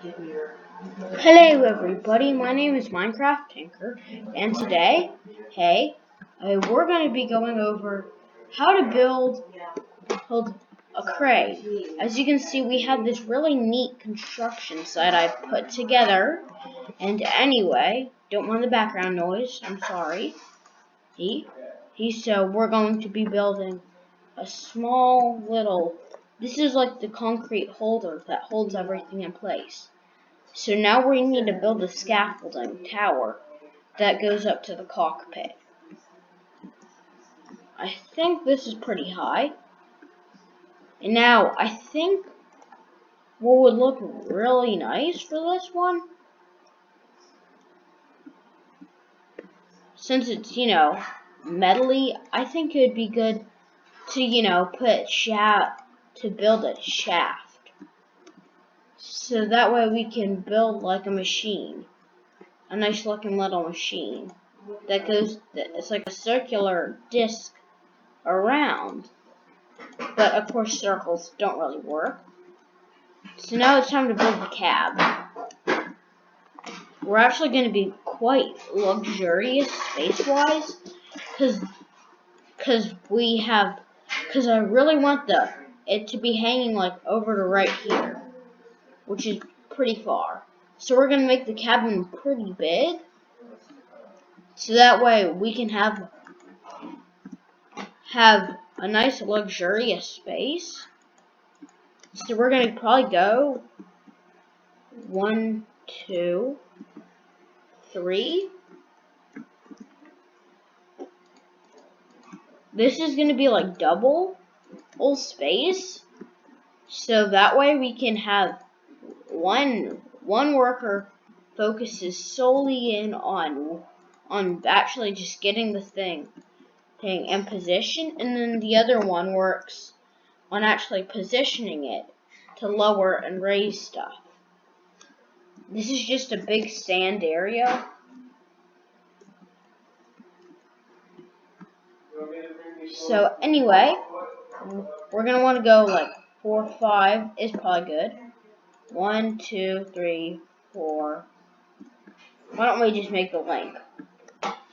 Hello everybody, my name is Minecraft Tinker, and today, we're going to be going over how to build a crane. As you can see, we have this really neat construction site I've put together, and anyway, don't mind the background noise, I'm sorry. So we're going to be building a small little, this is like the concrete holder that holds everything in place. So now we need to build a scaffolding tower that goes up to the cockpit. I think this is pretty high. And now I think what would look really nice for this one, since it's, metally, I think it would be good to, build a shaft. So that way we can build like a machine. A nice looking little machine that goes, it's like a circular disc around, but of course circles don't really work. So now it's time to build the cab. We're actually going to be quite luxurious space-wise, because I really want it to be hanging like over to right here, which is pretty far. So we're going to make the cabin pretty big, so that way we can have a nice luxurious space. So we're going to probably go 1, 2, 3. This is going to be like double space, so that way we can have one worker focuses solely in on actually just getting the thing in position, and then the other one works on actually positioning it to lower and raise stuff. This is just a big sand area. So anyway, we're going to want to go like 4, 5 is probably good. 1, 2, 3, 4. Why don't we just make the length?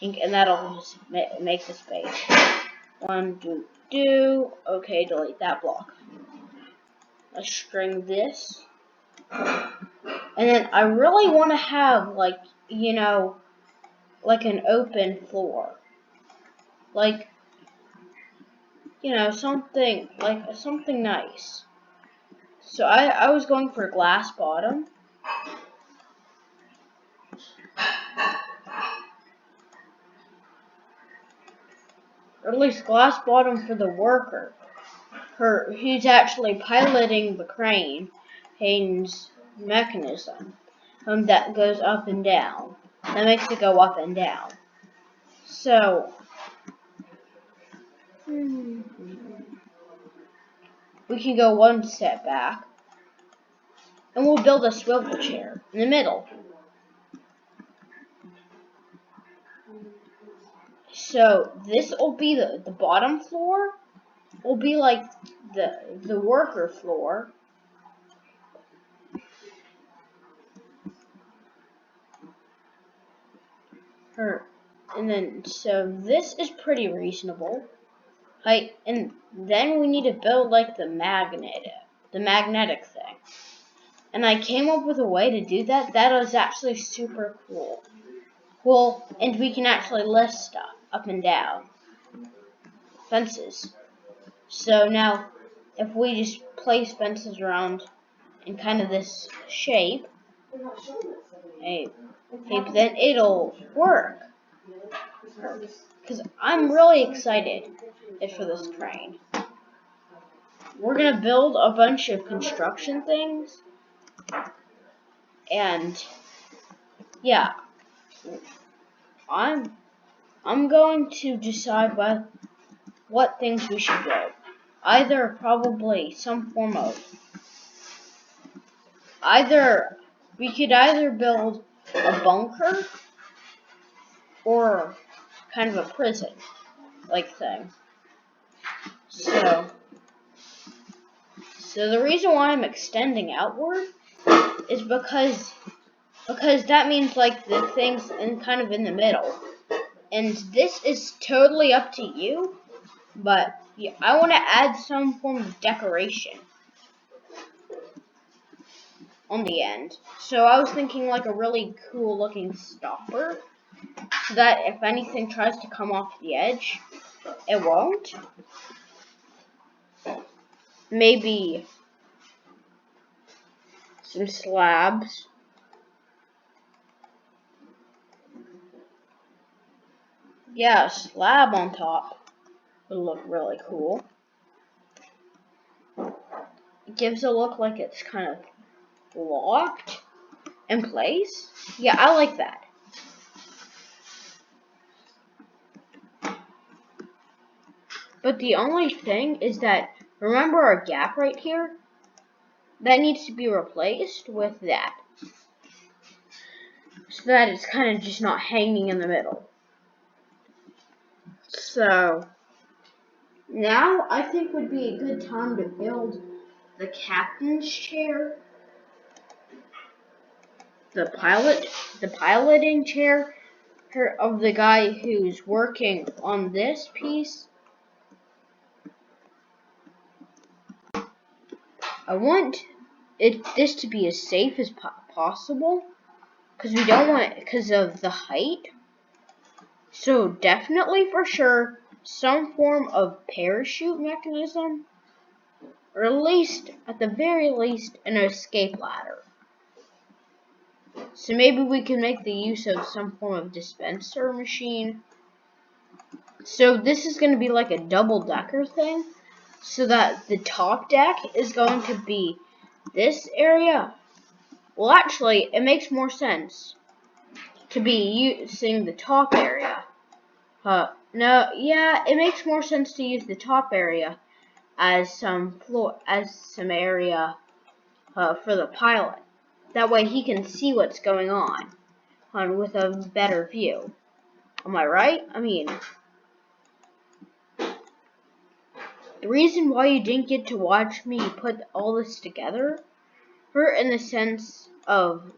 And that'll just make the space. 1, 2, 2. Okay, delete that block. Let's string this. And then I really want to have like an open floor. Like, something nice. So I was going for glass bottom. Or at least glass bottom for the worker. He's actually piloting the crane's mechanism that goes up and down. That makes it go up and down. So we can go one step back, and we'll build a swivel chair in the middle. So this will be the bottom floor. Will be like the worker floor. And then so this is pretty reasonable. And then we need to build like the magnetic thing. And I came up with a way to do that. That is actually super cool. And we can actually lift stuff up and down. Fences. So now, if we just place fences around in kind of this shape, then it'll work. Because I'm really excited for this crane. We're gonna build a bunch of construction things, and yeah, I'm going to decide what things we should build. Probably some form of we could either build a bunker or kind of a prison like thing. So the reason why I'm extending outward is because that means like the thing's kind of in the middle. And this is totally up to you, but yeah, I want to add some form of decoration on the end. So I was thinking like a really cool looking stopper, so that if anything tries to come off the edge, it won't. Maybe some slabs. Yeah, a slab on top would look really cool. It gives a look like it's kind of locked in place. Yeah, I like that. But the only thing is that, remember our gap right here? That needs to be replaced with that. So that it's kind of just not hanging in the middle. So, now I think would be a good time to build the captain's chair. The piloting chair of the guy who's working on this piece. I want this to be as safe as possible, because we don't want it because of the height. So definitely for sure some form of parachute mechanism, or at the very least an escape ladder. So maybe we can make the use of some form of dispenser machine. So this is going to be like a double-decker thing, so that the top deck is going to be this area. Well, actually, it makes more sense to be using the top area. It makes more sense to use the top area as some area for the pilot. That way he can see what's going on with a better view. Am I right? I mean, the reason why you didn't get to watch me put all this together, in the sense of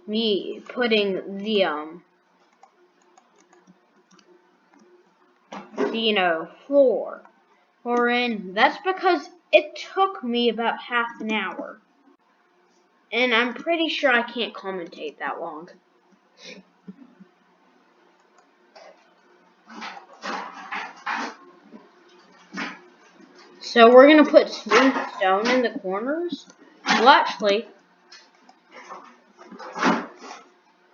me putting the floor in, that's because it took me about half an hour. And I'm pretty sure I can't commentate that long. So we're going to put smooth stone in the corners. Well, actually,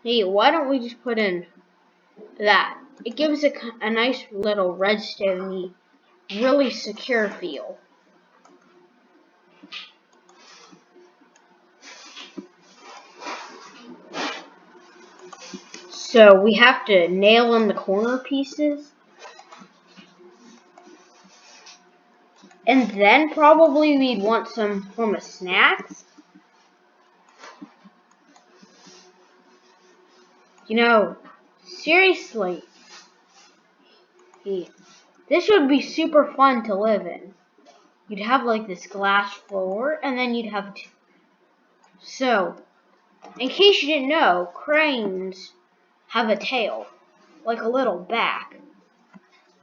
hey, why don't we just put in that? It gives a nice little redstone-y, really secure feel. So we have to nail in the corner pieces. And then probably we'd want some form of snacks. Seriously, this would be super fun to live in. You'd have like this glass floor, and then you'd have so, in case you didn't know, cranes have a tail, like a little back.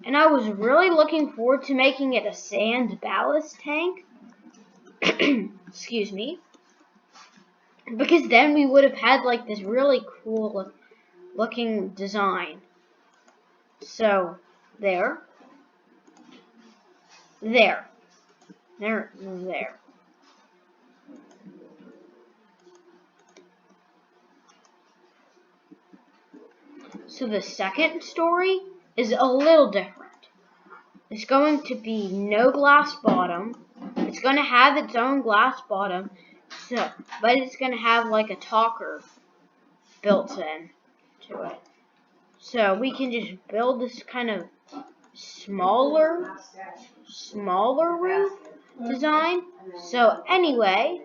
And I was really looking forward to making it a sand ballast tank. Excuse me. Because then we would have had like this really cool looking design. So, there. So the second story is a little different. It's going to be no glass bottom. It's going to have its own glass bottom, but it's going to have like a talker built in to it. So we can just build this kind of smaller roof design. So anyway,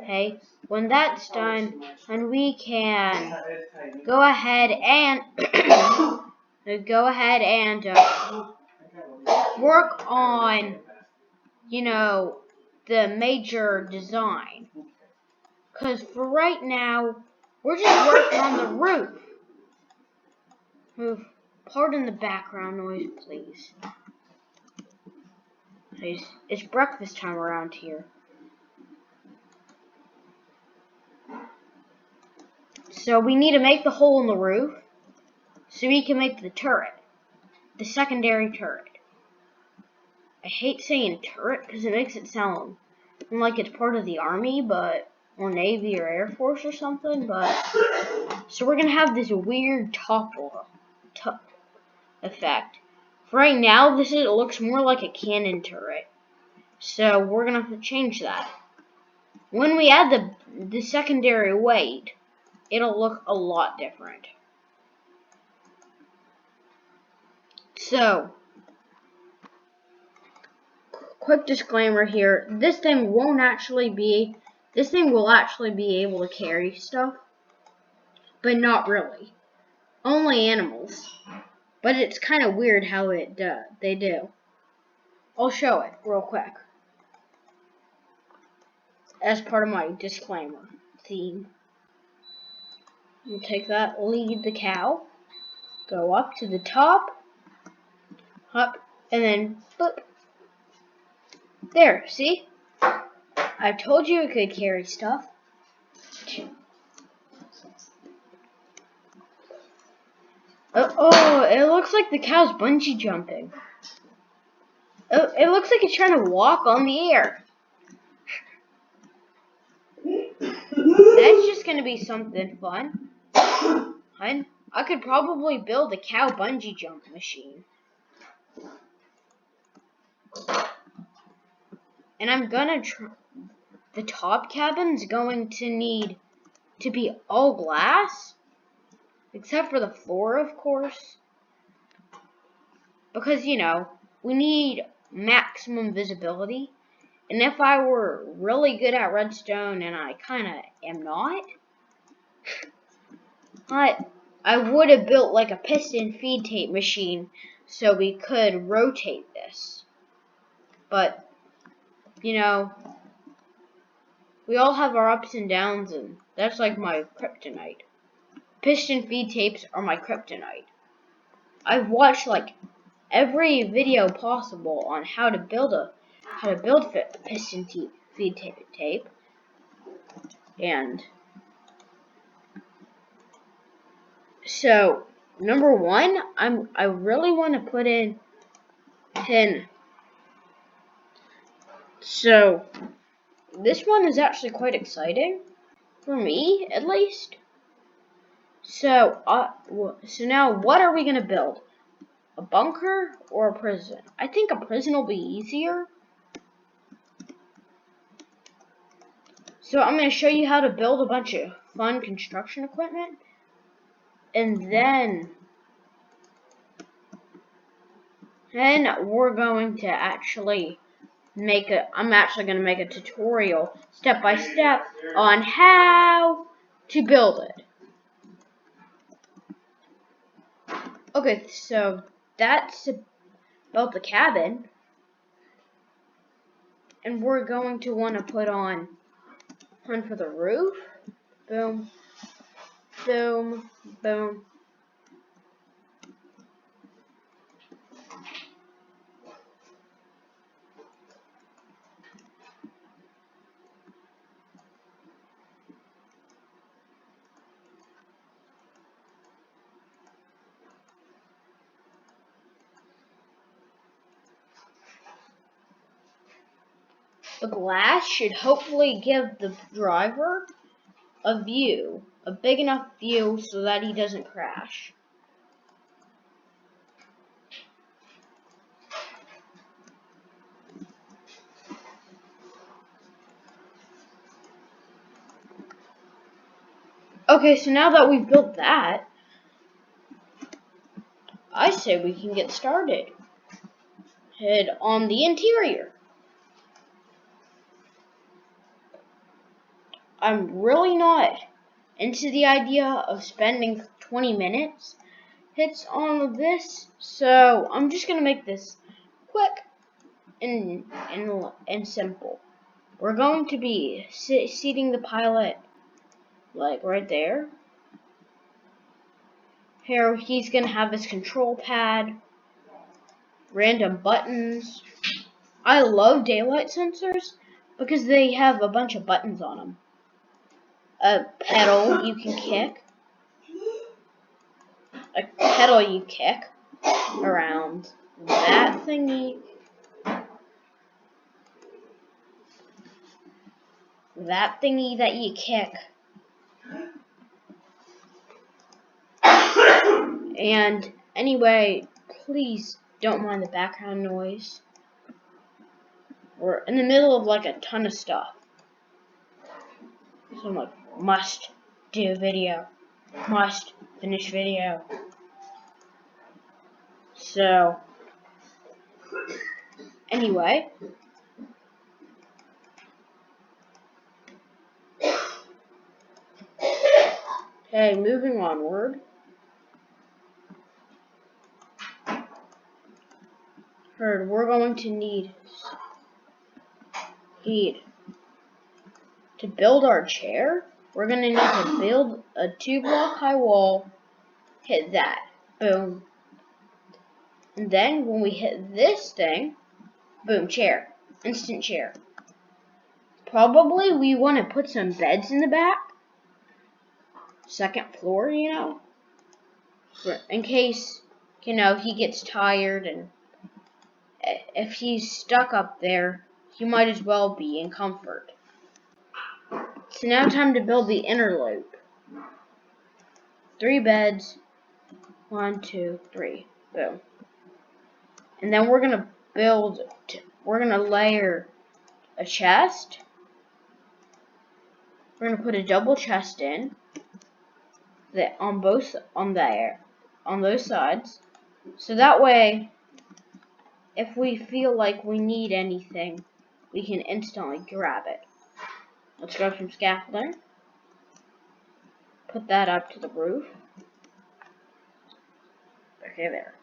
hey, when that's done, and we can go ahead and work on, you know, the major design. Because for right now, we're just working on the roof. Pardon the background noise, please. It's breakfast time around here. So we need to make the hole in the roof so we can make the turret. The secondary turret. I hate saying turret because it makes it sound like it's part of the army, or Navy or Air Force or something, so we're gonna have this weird topple effect. For right now, it looks more like a cannon turret, so we're gonna have to change that. When we add the secondary weight, it'll look a lot different. So, quick disclaimer here: this thing will actually be able to carry stuff, but not really. Only animals. But it's kind of weird how they do. I'll show it real quick as part of my disclaimer theme. We'll take that, lead the cow, go up to the top, up, and then boop. There, see? I told you it could carry stuff. Oh, it looks like the cow's bungee jumping. Oh, it looks like it's trying to walk on the air. That's just gonna be something fun. I could probably build a cow bungee jump machine. And I'm gonna the top cabin's going to need to be all glass, except for the floor, of course. Because, we need maximum visibility. And if I were really good at redstone, and I kind of am not, I would have built like a piston feed tape machine so we could rotate this. But, we all have our ups and downs, and that's like my kryptonite. Piston feed tapes are my kryptonite. I've watched like every video possible on how to build piston feed tape, and so number one, I really want to put in tin. So this one is actually quite exciting for me, at least. So now what are we gonna build? A bunker or a prison? I think a prison will be easier. So I'm going to show you how to build a bunch of fun construction equipment. And then we're going to actually I'm actually going to make a tutorial step by step on how to build it. Okay, so that's about the cabin. And we're going to want to put on one for the roof. Boom, boom, boom. The glass should hopefully give the driver a big enough view so that he doesn't crash. Okay, so now that we've built that, I say we can get started. Head on the interior. I'm really not into the idea of spending 20 minutes hits on this, so I'm just gonna make this quick and simple. We're going to be seating the pilot like right there. Here he's gonna have his control pad, random buttons. I love daylight sensors because they have a bunch of buttons on them. A pedal you can kick. A pedal you kick around. That thingy. That thingy that you kick. And anyway, please don't mind the background noise. We're in the middle of like a ton of stuff. So I'm like, must do video. Must finish video. So, anyway. Okay, moving onward. We're going to need heat. To build our chair, we're going to need to build a 2-block high wall, hit that, boom. And then when we hit this thing, boom, chair, instant chair. Probably we want to put some beds in the back, 2nd floor, you know, in case, you know, he gets tired and if he's stuck up there, he might as well be in comfort. So now time to build the inner loop. 3 beds. 1, 2, 3. Boom. And then we're gonna layer a chest. We're gonna put a double chest in that on those sides. So that way, if we feel like we need anything, we can instantly grab it. Let's grab some scaffolding. Put that up to the roof. Okay, there.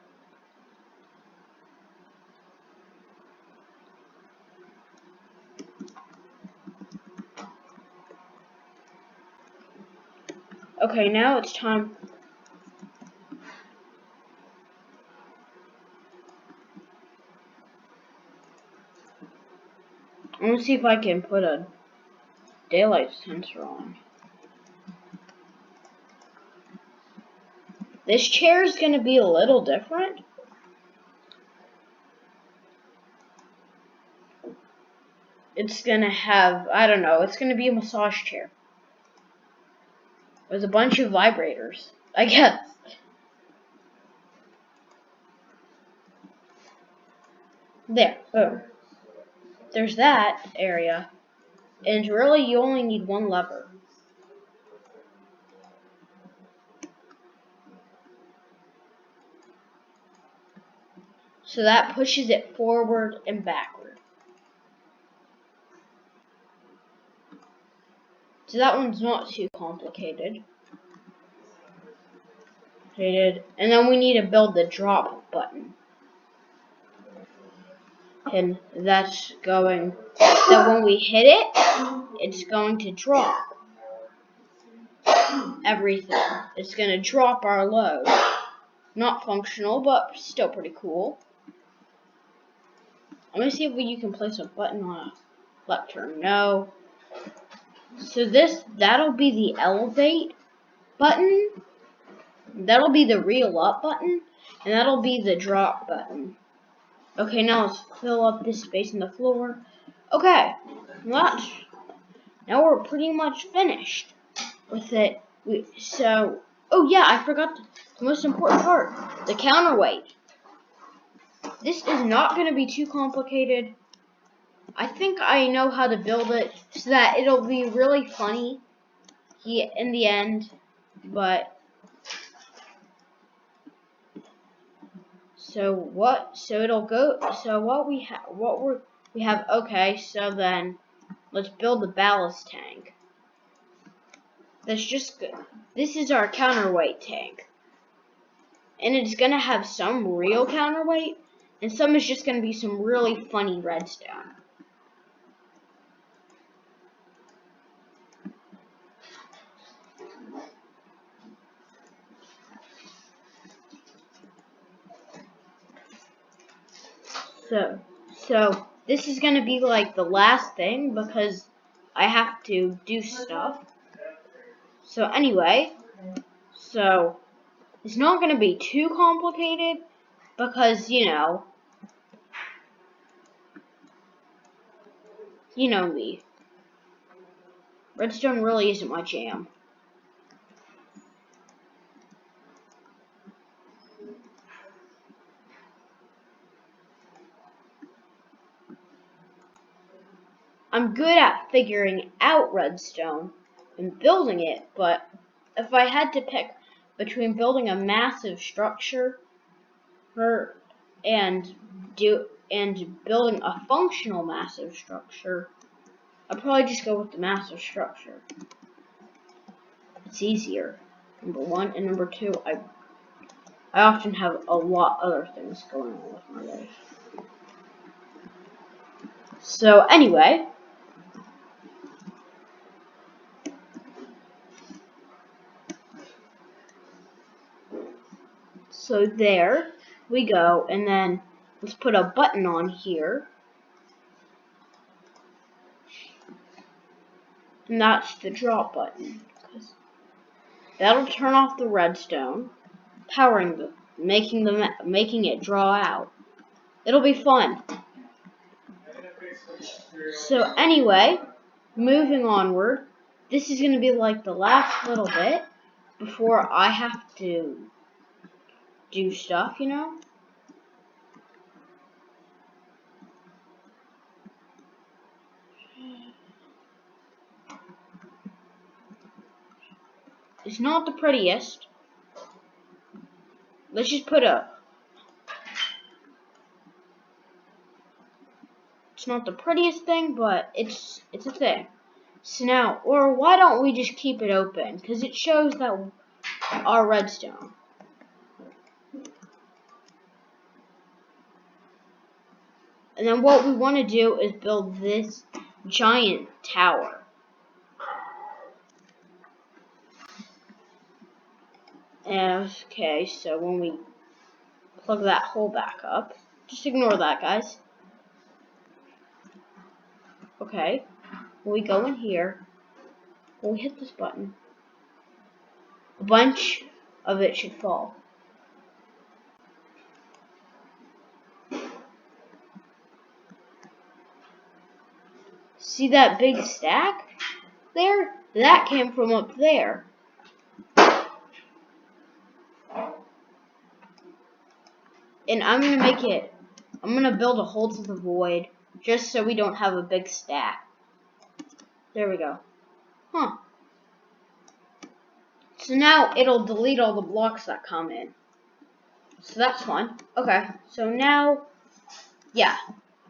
Okay, now it's time. I'm gonna see if I can put a daylight sensor on. This chair is gonna be a little different. It's gonna have, I don't know, it's gonna be a massage chair. With a bunch of vibrators, I guess. There, boom. There's that area. And really, you only need 1 lever. So that pushes it forward and backward. So that one's not too complicated. And then we need to build the drop button. And that's going, so when we hit it, it's going to drop everything. It's going to drop our load. Not functional, but still pretty cool. I'm going to see if you can place a button on a left turn. No. So that'll be the elevate button. That'll be the reel up button. And that'll be the drop button. Okay, now let's fill up this space in the floor. Okay, now we're pretty much finished with it. Oh yeah, I forgot the most important part, the counterweight. This is not going to be too complicated. I think I know how to build it so that it'll be really funny in the end, but okay, so then let's build the ballast tank. That's just good. This is our counterweight tank. And it's gonna have some real counterweight and some is just going to be some really funny redstone. So this is going to be like the last thing because I have to do stuff. So anyway, so it's not going to be too complicated because, you know me. Redstone really isn't my jam. I'm good at figuring out redstone and building it, but if I had to pick between building a massive structure and building a functional massive structure, I'd probably just go with the massive structure. It's easier, number one, and number two, I often have a lot other things going on with my life. So anyway, so there we go, and then let's put a button on here. And that's the drop button. That'll turn off the redstone, making it draw out. It'll be fun. So anyway, moving onward, this is going to be like the last little bit before I have to do stuff, you know? It's not the prettiest. Let's just put it's not the prettiest thing, but it's a thing. So now, or why don't we just keep it open? Because it shows that our redstone. And then what we want to do is build this giant tower. Okay, so when we plug that hole back up, just ignore that, guys. Okay, when we go in here, when we hit this button, a bunch of it should fall. See that big stack there? That came from up there. And I'm gonna build a hole to the void just so we don't have a big stack. There we go. Huh. So now it'll delete all the blocks that come in. So that's fun. Okay, so now, yeah.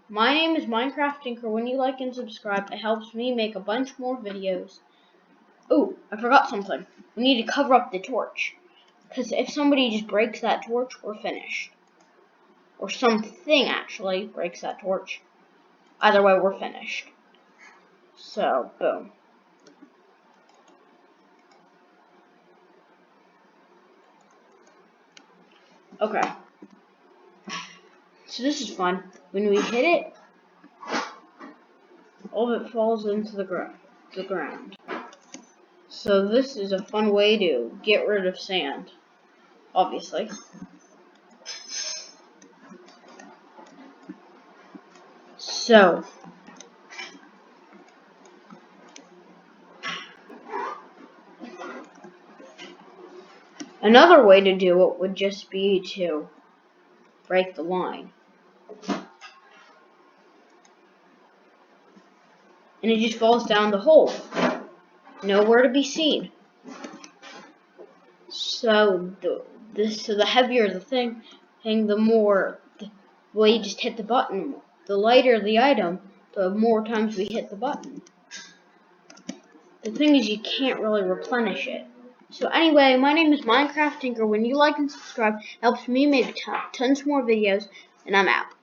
My name is Minecraft Tinker. When you like and subscribe, it helps me make a bunch more videos. Oh, I forgot something. We need to cover up the torch. Because if somebody just breaks that torch, we're finished. Or something actually breaks that torch. Either way, we're finished. So, boom. Okay. So this is fun. When we hit it, all of it falls into the ground. So this is a fun way to get rid of sand, obviously. So, another way to do it would just be to break the line. And it just falls down the hole. Nowhere to be seen. So the heavier the thing, the more the way you just hit the button. The lighter the item, the more times we hit the button. The thing is, you can't really replenish it. So anyway, my name is Minecraft Tinker. When you like and subscribe, it helps me make tons more videos. and I'm out.